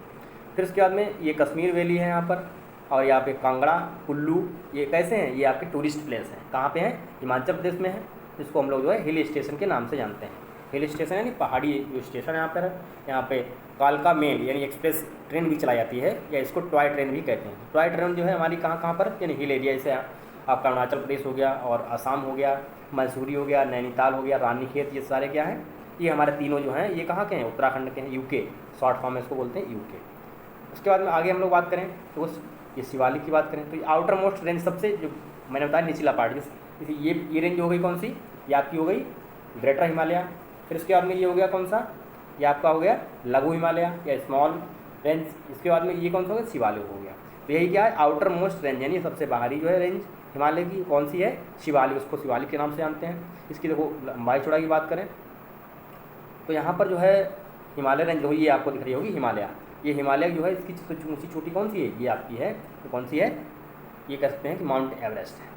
फिर उसके बाद में ये कश्मीर वैली है यहाँ पर, और यहाँ पे कांगड़ा, कुल्लू, ये कैसे हैं, ये आपके टूरिस्ट प्लेस हैं। कहाँ पे हैं, हिमाचल प्रदेश में है, जिसको हम लोग जो है हिल स्टेशन के नाम से जानते हैं। हिल स्टेशन यानी पहाड़ी जो स्टेशन है यहाँ पर है। यहाँ पे कालका मेल यानी एक्सप्रेस ट्रेन भी चलाई जाती है, या इसको टॉय ट्रेन भी कहते हैं। टॉय ट्रेन जो है हमारी कहाँ कहाँ पर, यानी हिल एरिया, जैसे आपका अरुणाचल प्रदेश हो गया, और असम हो गया, मैसूरी हो गया, नैनीताल हो गया, रानीखेत, ये सारे क्या हैं, ये हमारे तीनों जो हैं ये कहाँ के हैं, उत्तराखंड के हैं, यूके, शॉर्ट फॉर्म में इसको बोलते हैं यूके। उसके बाद में आगे हम लोग बात करें तो उस ये शिवालिक की बात करें तो ये आउटर मोस्ट रेंज सबसे जो मैंने बताया निचला पार्ट, जैसे ये रेंज हो गई कौन सी, ये आपकी हो गई ग्रेटर हिमालय। फिर उसके बाद में ये हो गया कौन सा, ये आपका हो गया लघु हिमालय या स्मॉल रेंज। इसके बाद में ये कौन सा हो गया, शिवालिक हो गया। तो यही क्या है, आउटर मोस्ट रेंज यानी सबसे बाहरी जो है रेंज हिमालय की कौन सी है, शिवालिक, उसको शिवालिक के नाम से जानते हैं। इसकी देखो लंबाई चौड़ाई की बात करें तो यहाँ पर जो है हिमालय रेंज जो ये आपको दिख रही होगी हिमालय, ये हिमालय जो है इसकी सबसे ऊँची चोटी कौन सी है, ये आपकी है, तो कौन सी है, ये कह सकते हैं कि माउंट एवरेस्ट है।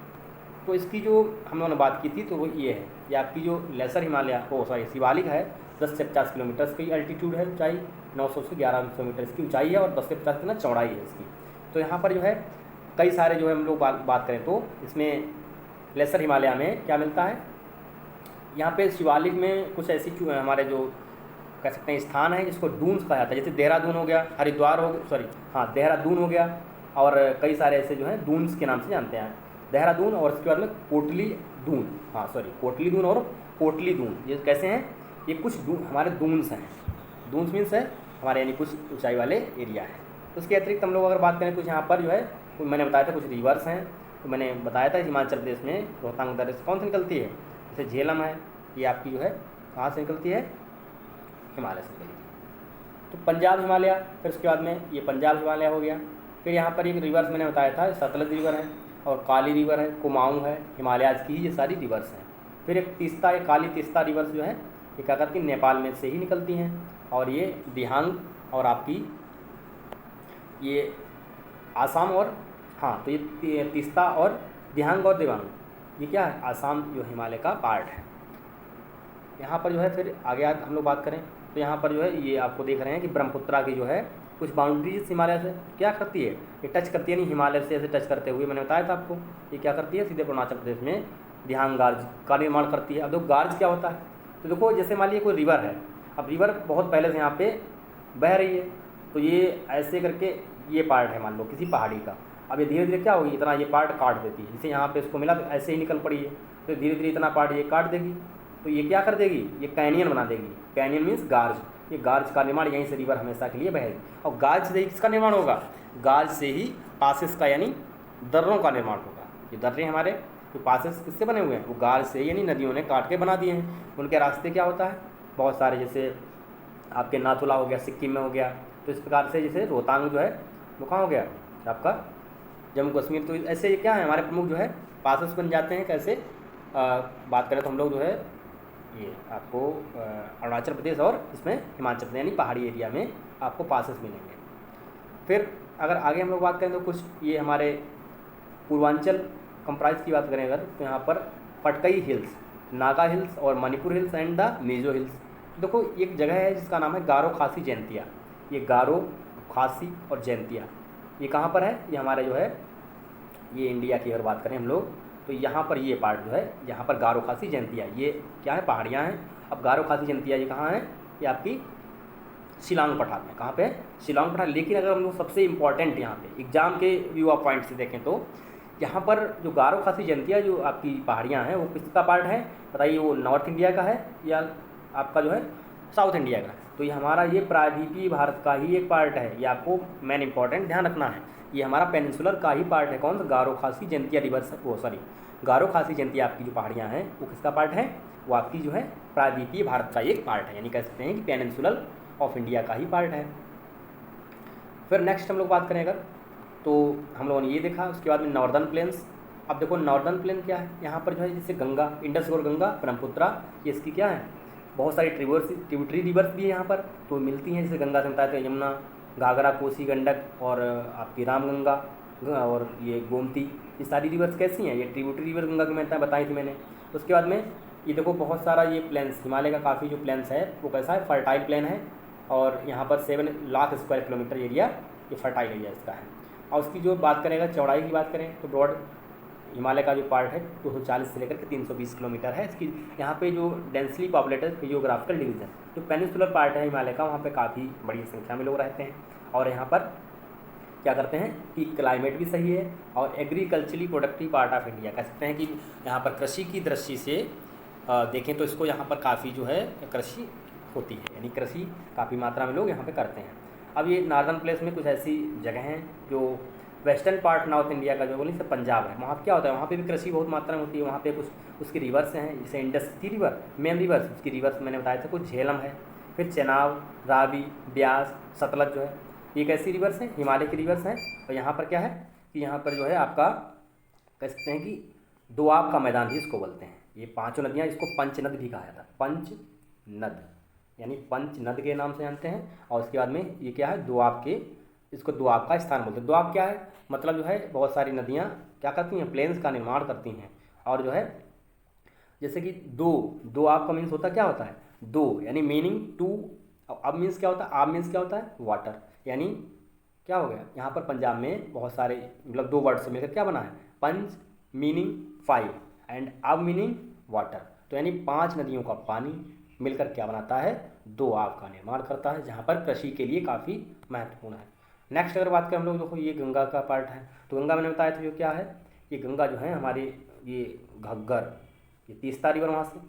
तो इसकी जो हम लोगों ने बात की थी तो वो ये है, ये आपकी जो लेसर हिमालय शिवालिक है 10 से 50 किलोमीटर इसकी अल्टीट्यूड है, ऊंचाई 900 से 1100 मीटर इसकी ऊंचाई है, और 10 से 50 कितना चौड़ाई है इसकी। तो यहाँ पर जो है कई सारे जो है हम लोग बात करें तो इसमें लेसर हिमालय में क्या मिलता है, यहाँ पे शिवालिक में कुछ ऐसी हमारे जो कह सकते हैं स्थान है जिसको डून्स कहा जाता है, जैसे देहरादून हो गया, हरिद्वार हो गया, देहरादून हो गया, और कई सारे ऐसे जो हैं दून्स के नाम से जानते हैं, देहरादून। और उसके बाद में कोटली दून और कोटली दून, ये कैसे हैं, ये कुछ हमारे दून्स हैं, दून्स मीन्स है हमारे यानी कुछ ऊंचाई वाले एरिया है। उसके अतिरिक्त हम लोग अगर बात करें कुछ यहाँ पर जो है मैंने बताया था कुछ रिवर्स हैं, तो मैंने बताया था हिमाचल प्रदेश में रोहतांग दर्रे से कौन सी निकलती है, जैसे झेलम है, ये आपकी जो है कहाँ से निकलती है, हिमालय से निकलती है। तो पंजाब हिमालय, फिर उसके बाद में ये पंजाब हिमालय हो गया। फिर यहाँ पर एक रिवर्स मैंने बताया था सतलज रिवर है, और काली रिवर है, कुमाऊँ है, हिमालयाज की ये सारी रिवर्स हैं। फिर एक तीस्ता, एक काली तीस्ता रिवर्स जो है ये क्या करती है, नेपाल में से ही निकलती हैं, और ये दिहांग और आपकी ये आसाम और तो ये तीस्ता और दिहांग और दिवांग ये क्या है, आसाम जो हिमालय का पार्ट है। यहाँ पर जो है फिर आगे हम लोग बात करें तो यहाँ पर जो है ये आपको देख रहे हैं कि ब्रह्मपुत्रा की जो है कुछ बाउंड्रीज हिमालय से क्या करती है, ये टच करती है, नहीं हिमालय से ऐसे टच करते हुए मैंने बताया था आपको, ये क्या करती है, सीधे अरुणाचल प्रदेश में दिहांग गार्ज का निर्माण करती है। अब देखो गार्ज क्या होता है, तो देखो जैसे मान लीजिए कोई रिवर है, अब रिवर बहुत पहले से यहाँ पे बह रही है, तो ये ऐसे करके ये पार्ट है मान लो किसी पहाड़ी का, अब ये धीरे धीरे क्या होगी, इतना ये पार्ट काट देती है, जैसे यहाँ पे इसको मिला तो ऐसे ही निकल पड़ी है, तो धीरे धीरे इतना पार्ट ये काट देगी, तो ये क्या कर देगी, ये कैनियन बना देगी। कैनियन मीन्स गार्ज, ये गार्ज का निर्माण यहीं से रिवर हमेशा के लिए बहेगी, और गार्ज से ही किसका निर्माण होगा, गार्ज से ही पासेस का यानी दर्रों का निर्माण होगा। ये दर्रे हमारे जो पासेस किससे बने हुए हैं, वो गार्ज से यानी नदियों ने काट के बना दिए हैं। उनके रास्ते क्या होता है, बहुत सारे, जैसे आपके नाथुला हो गया, सिक्किम में हो गया, तो इस प्रकार से जैसे रोहतांग जो है वो कहाँ हो गया आपका जम्मू कश्मीर। तो ऐसे क्या है हमारे प्रमुख जो है पासेस बन जाते हैं। कैसे बात करें तो हम लोग जो है ये आपको अरुणाचल प्रदेश और इसमें हिमाचल प्रदेश यानी पहाड़ी एरिया में आपको पासेस मिलेंगे। फिर अगर आगे हम लोग बात करें तो कुछ ये हमारे पूर्वांचल कंप्राइज की बात करें अगर, तो यहाँ पर पटकई हिल्स, नागा हिल्स और Manipur hills and the Mizo hills. तो देखो एक जगह है जिसका नाम है गारो खासी जैंतिया, ये गारो खासी और जैंतिया ये कहाँ पर है, ये हमारे जो है ये इंडिया की अगर बात करें हम लोग तो यहाँ पर ये पार्ट जो है यहाँ पर गारो खासी जैंतिया ये क्या है, पहाड़ियाँ हैं। अब गारो खासी जैंतिया ये कहाँ है, ये आपकी शिलांग पठार में, कहाँ पे है, शिलांग पठार। लेकिन अगर हम लोग सबसे इम्पॉर्टेंट यहाँ पे एग्जाम के व्यू ऑफ पॉइंट से देखें तो यहाँ पर जो गारो खासी जैंतिया जो आपकी पहाड़ियाँ हैं वो किसका पार्ट है बताइए, वो नॉर्थ इंडिया का है या आपका जो है साउथ इंडिया का। तो ये हमारा ये प्रायद्वीपीय भारत का ही एक पार्ट है, ये आपको मेन इंपॉर्टेंट ध्यान रखना है, ये हमारा पेनिनसुलर का ही पार्ट है। कौन सा, गारो खासी जैंतिया रिवर्स, वो सॉरी गारो खासी जैंतिया आपकी जो पहाड़ियाँ हैं वो किसका पार्ट है, वो आपकी जो है प्रायद्वीपीय भारत का एक पार्ट है, यानी कह सकते हैं कि पेनिनसुलर ऑफ इंडिया का ही पार्ट है। फिर नेक्स्ट हम लोग बात करें अगर तो हम लोगों ने ये देखा। उसके बाद में नॉर्दर्न प्लेन्स। अब देखो नॉर्दर्न प्लेन क्या है, यहाँ पर जो है जैसे गंगा, इंडस और गंगा, ब्रह्मपुत्रा, ये इसकी क्या है, बहुत सारी ट्रिब्यूटरी रिवर्स भी है यहाँ पर, तो मिलती हैं। जैसे गंगा से बताते हैं यमुना, घाघरा, कोसी, गंडक और आपकी रामगंगा और ये गोमती, ये सारी रिवर्स कैसी हैं, ये ट्रिब्यूटरी रिवर गंगा की मैंने बताई थी मैंने। उसके बाद में ये देखो बहुत सारा ये प्लेन्स, हिमालय का काफ़ी जो प्लेन्स है वो कैसा है, फर्टाइल प्लेन है। और यहाँ पर 7 लाख स्क्वायर किलोमीटर एरिया ये फर्टाइल एरिया इसका है। और उसकी जो बात करेगा, चौड़ाई की बात करें तो ब्रॉड हिमालय का जो पार्ट है 240 से लेकर के 320 किलोमीटर है इसकी। यहाँ पे जो डेंसली पॉपुलेटेड जियोग्राफिकल डिवीज़न, जो पेनिनसुलर पार्ट है हिमालय का, वहाँ पे काफ़ी बड़ी संख्या में लोग रहते हैं। और यहाँ पर क्या करते हैं कि क्लाइमेट भी सही है और agriculturally productive part of India, कह सकते हैं कि यहाँ पर कृषि की दृष्टि से देखें तो इसको यहाँ पर काफ़ी जो है कृषि होती है, यानी कृषि काफ़ी मात्रा में लोग यहाँ पे करते हैं। अब ये नॉर्दर्न प्लेस में कुछ ऐसी जगह हैं जो वेस्टर्न पार्ट नॉर्थ इंडिया का जो बोले जैसे पंजाब है, वहाँ क्या होता है, वहाँ पे भी कृषि बहुत मात्रा में होती है। वहाँ पे कुछ उसकी रिवर्स हैं, जैसे इंडस की रिवर, मेन रिवर्स, उसकी रिवर्स मैंने बताया था, कुछ झेलम है, फिर चेनाब, रावी, ब्यास, सतलज जो है, ये कैसी रिवर्स हैं, हिमालय की रिवर्स हैं। और यहाँ पर क्या है कि यहाँ पर जो है आपका कह सकते हैं कि दोआब का मैदान भी इसको बोलते हैं। ये पांचों नदियाँ, इसको पंचनद भी कहा जाता है, पंचनद, यानी पंच नद के नाम से जानते हैं। और उसके बाद में ये क्या है, दोआब के, इसको दोआब का स्थान बोलते हैं। दोआब क्या है, मतलब जो है बहुत सारी नदियाँ क्या करती हैं, प्लेन्स का निर्माण करती हैं। और जो है जैसे कि दो आब का मीन्स होता क्या होता है, दो, यानी मीनिंग टू। अब मीन्स क्या होता है, आब मीन्स क्या होता है, वाटर, यानी क्या हो गया, यहाँ पर पंजाब में बहुत सारे मतलब दो वर्ड से मिलकर क्या बना है, पंच मीनिंग 5 एंड आब मीनिंग वाटर। तो यानी 5 नदियों का पानी मिलकर क्या बनाता है, दो आब का निर्माण करता है, जहाँ पर कृषि के लिए काफ़ी महत्वपूर्ण है। नेक्स्ट अगर बात करें हम लोग, देखो ये गंगा का पार्ट है, तो गंगा मैंने बताया था जो क्या है, ये गंगा जो है हमारे ये घग्गर, ये तीस्ता रिवर वहाँ से,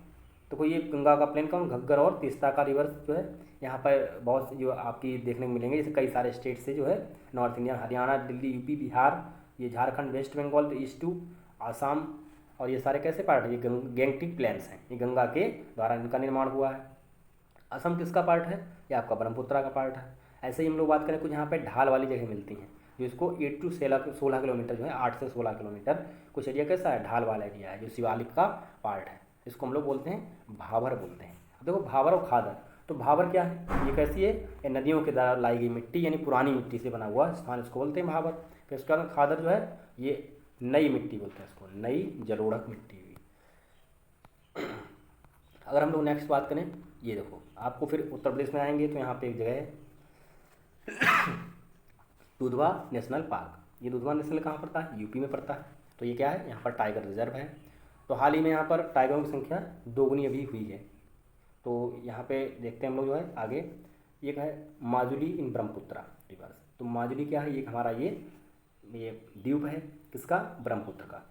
तो कोई ये गंगा का प्लेन कौन, घग्गर और तीस्ता का रिवर जो है यहाँ पर बहुत जो आपकी देखने को मिलेंगे। जैसे कई सारे स्टेट से जो है north India, Haryana, Delhi, UP, Bihar, ये Jharkhand, west Bengal, east to Assam, और ये सारे कैसे पार्ट है, ये गैंगटिक प्लेन्स हैं, ये गंगा के द्वारा इनका निर्माण हुआ है। असम किसका पार्ट है, ये आपका ब्रह्मपुत्रा का पार्ट है। ऐसे ही हम लोग बात करें कुछ यहाँ पे ढाल वाली जगह मिलती हैं, जो इसको 8 to 16 किलोमीटर जो है, 8 से 16 किलोमीटर कुछ एरिया कैसा है, ढाल वाला एरिया है, जो शिवालिक का पार्ट है, इसको हम लोग बोलते हैं भाबर बोलते हैं। अब देखो भाबर और खादर, तो भाबर क्या है, ये कैसी है, ये नदियों के द्वारा लाई गई मिट्टी, यानी पुरानी मिट्टी से बना हुआ स्थान, इसको बोलते हैं भाबर। फिर उसके बाद खादर जो है ये नई मिट्टी बोलते हैं इसको, नई जलोढ़क मिट्टी हुई। अगर हम लोग नेक्स्ट बात करें, ये देखो आपको फिर उत्तर प्रदेश में आएंगे तो यहाँ पे एक जगह है दुधवा नेशनल पार्क। ये दुधवा नेशनल कहाँ पड़ता है, यूपी में पड़ता है। तो ये क्या है, यहाँ पर टाइगर रिजर्व है। तो हाल ही में यहाँ पर टाइगरों की संख्या दोगुनी अभी हुई है। तो यहाँ पे देखते हैं हम लोग जो है आगे, एक है माजुली इन ब्रह्मपुत्रा रिवर्स। तो माजुली क्या है, ये हमारा ये द्वीप है, किसका, ब्रह्मपुत्र का।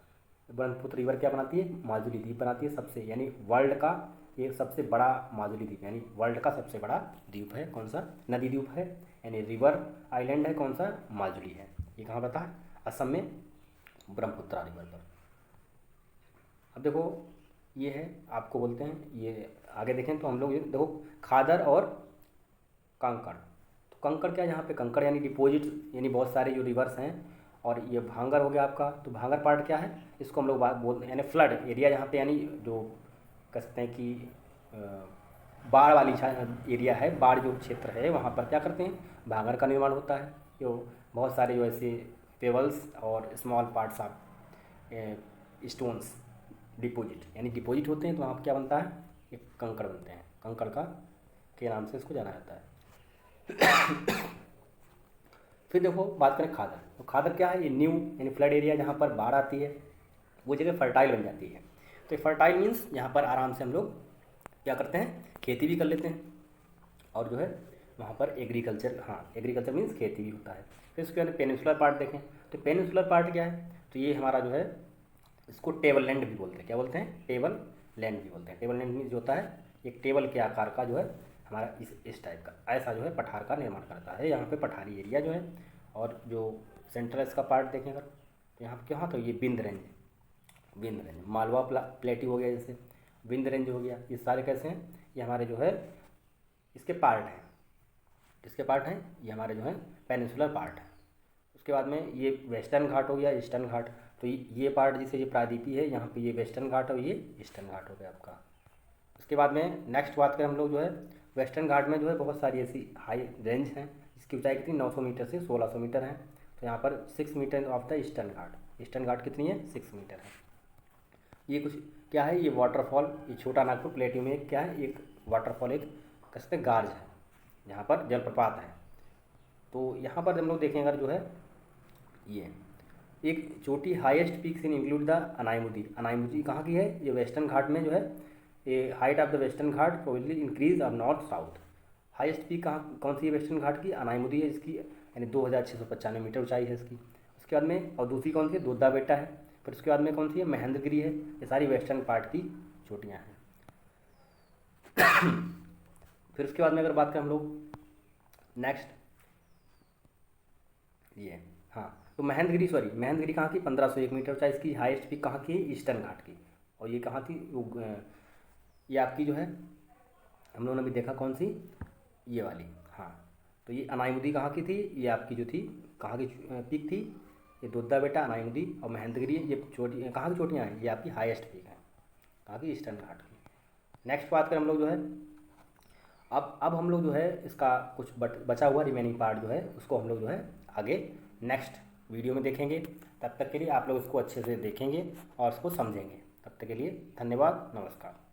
ब्रह्मपुत्र रिवर क्या बनाती है, माजुली द्वीप बनाती है सबसे, यानी वर्ल्ड का ये सबसे बड़ा माजुली द्वीप, यानी वर्ल्ड का सबसे बड़ा द्वीप है, कौन सा, नदी द्वीप है, यानी रिवर आइलैंड है, कौन सा, माजुली है। ये कहाँ पता है, असम में, ब्रह्मपुत्रा रिवर पर। अब देखो ये है, आपको बोलते हैं, ये आगे देखें तो हम लोग ये देखो खादर और कंकड़। तो कंकड़ क्या है, यहाँ पे कंकड़ यानी डिपोजिट, यानी बहुत सारे जो रिवर्स हैं। और ये भांगर हो गया आपका, तो भांगर पार्ट क्या है, इसको हम लोग बात बोलते हैं, यानी फ्लड एरिया, यहाँ पे यानी जो कह सकते हैं कि बाढ़ वाली एरिया है, बाढ़ जो क्षेत्र है, वहाँ पर क्या करते हैं, भांगर का निर्माण होता है। जो बहुत सारे जो ऐसे पेबल्स और small parts of stones deposit, यानी डिपॉजिट होते हैं, तो वहाँ पर क्या बनता है, एक कंकड़ बनते हैं, कंकड़ का के नाम से इसको जाना जाता है। फिर देखो बात करें खादर, तो खादर क्या है, ये न्यू यानी फ्लड एरिया, जहाँ पर बाढ़ आती है वो जगह फर्टाइल बन जाती है। तो फर्टाइल मीन्स यहाँ पर आराम से हम लोग क्या करते हैं, खेती भी कर लेते हैं, और जो है वहाँ पर एग्रीकल्चर, हाँ एग्रीकल्चर मीन्स खेती भी होता है। फिर उसके बाद पेनिनसुलर पार्ट देखें, तो पेनिनसुलर पार्ट क्या है, तो ये हमारा जो है इसको टेबल लैंड भी बोलते हैं, क्या बोलते हैं, टेबल लैंड भी बोलते हैं। टेबल लैंड मीन्स जो होता है एक टेबल के आकार का जो है हमारा इस टाइप का, ऐसा जो है पठार का निर्माण करता है। यहाँ पे पठारी एरिया जो है, और जो सेंट्रल इसका पार्ट देखें अगर, तो यहाँ पर क्या, तो ये बिंद रेंज, विंद रेंज, मालवा प्लेटी हो गया, जैसे विंद रेंज हो गया, ये सारे कैसे हैं, ये हमारे जो है इसके पार्ट हैं, किसके पार्ट हैं, ये हमारे जो है पेनिनसुलर पार्ट है। उसके बाद में ये वेस्टर्न घाट हो गया, ईस्टर्न घाट। तो ये पार्ट जिसे ये प्रायद्वीपीय है, यहाँ पे ये वेस्टर्न घाट और ये ईस्टर्न घाट हो गया आपका। उसके बाद में नेक्स्ट बात करें हम लोग जो है, वेस्टर्न घाट में जो है बहुत सारी ऐसी हाई रेंज हैं जिसकी ऊंचाई कितनी 900 मीटर से 1600 मीटर है। तो यहाँ पर 6 metre of the eastern Ghat, eastern Ghat कितनी है 6 मीटर है। ये कुछ क्या है, ये वाटरफॉल, ये छोटा नागपुर प्लेट्यू में एक क्या है, एक वाटरफॉल, एक कसते गार्ज है जहाँ पर जलप्रपात है। तो यहाँ पर हम लोग देखें अगर जो है, ये एक चोटी highest peaks in include the Anaimudi. Anaimudi कहाँ की है, ये वेस्टर्न घाट में जो है, ये height of the western Ghat probably increase of north south. Highest peak कहाँ कौन सी है वेस्टर्न घाट की, अनाईमुदी है, इसकी यानी 2695 मीटर ऊंचाई है इसकी। उसके बाद में और दूसरी कौन सी है, दोद्दा बेटा है। फिर उसके बाद में कौन सी है, महेंद्रगिरी है। ये सारी वेस्टर्न पार्ट की चोटियाँ हैं। फिर उसके बाद में अगर बात करें हम लोग नेक्स्ट, ये हाँ, तो महेंद्रगिरी कहाँ की 1501 मीटर ऊंचाई इसकी हाईएस्ट पीक कहाँ की है, ईस्टर्न घाट की। और ये कहाँ थी, ये आपकी जो है हम लोगों ने भी देखा कौन सी, ये वाली, हाँ। तो ये अनाईमुदी कहाँ की थी, ये आपकी जो थी कहाँ की पीक थी, ये दोद्दा बेटा, अनाईमुदी और महेंद्रगिरी, ये चोटी कहाँ की चोटियाँ हैं, ये आपकी हाईएस्ट पीक हैं कहाँ की, ईस्टर्न घाट की। नेक्स्ट बात करें हम लोग जो है, अब हम लोग जो है इसका कुछ बचा हुआ रिमेनिंग पार्ट जो है उसको हम लोग जो है आगे नेक्स्ट वीडियो में देखेंगे। तब तक के लिए आप लोग इसको अच्छे से देखेंगे और इसको समझेंगे। तब तक के लिए धन्यवाद, नमस्कार।